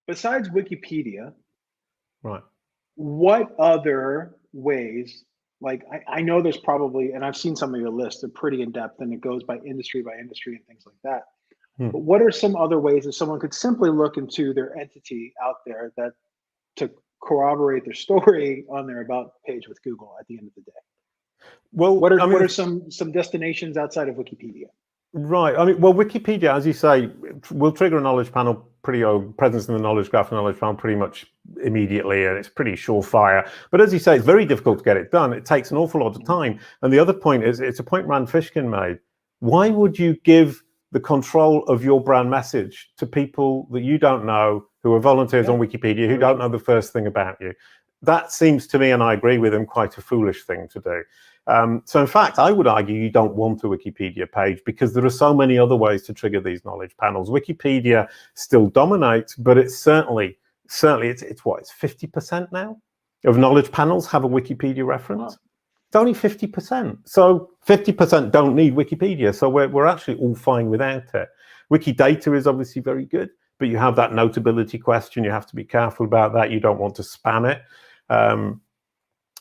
besides Wikipedia, Right. what other ways, like I know there's probably, and I've seen some of your lists, they're pretty in depth and it goes by industry and things like that. But what are some other ways that someone could simply look into their entity out there that to corroborate their story on their about page with Google at the end of the day? Well, What I mean, are some destinations outside of Wikipedia? right. I mean, well, Wikipedia, as you say, will trigger a knowledge panel presence in the knowledge graph, knowledge panel pretty much immediately, and it's pretty surefire. But as you say, it's very difficult to get it done. It takes an awful lot of time. And the other point is, it's a point Rand Fishkin made. Why would you give the control of your brand message to people that you don't know, who are volunteers on Wikipedia, who don't know the first thing about you? That seems to me, and I agree with him, quite a foolish thing to do. So in fact, I would argue you don't want a Wikipedia page because there are so many other ways to trigger these knowledge panels. Wikipedia still dominates, but it's certainly it's what, it's 50% now of knowledge panels have a Wikipedia reference. Wow. It's only 50%. So 50% don't need Wikipedia. So we're actually all fine without it. Wikidata is obviously very good, but you have that notability question. You have to be careful about that. You don't want to spam it.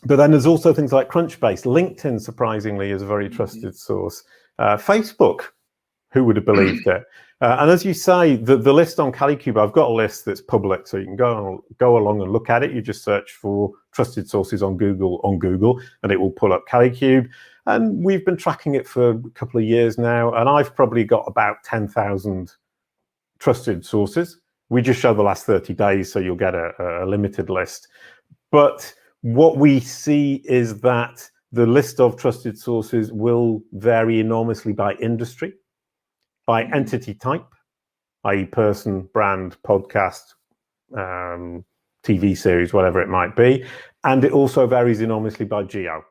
But then there's also things like Crunchbase. LinkedIn, surprisingly, is a very trusted source. Facebook, who would have believed it? And as you say, the list on Kalicube, I've got a list that's public, so you can go along and look at it. You just search for trusted sources on Google, and it will pull up Kalicube. And we've been tracking it for a couple of years now, and I've probably got about 10,000 trusted sources. We just show the last 30 days, so you'll get a limited list. But what we see is that the list of trusted sources will vary enormously by industry, by entity type, i.e. person, brand, podcast, TV series, whatever it might be. And it also varies enormously by geo.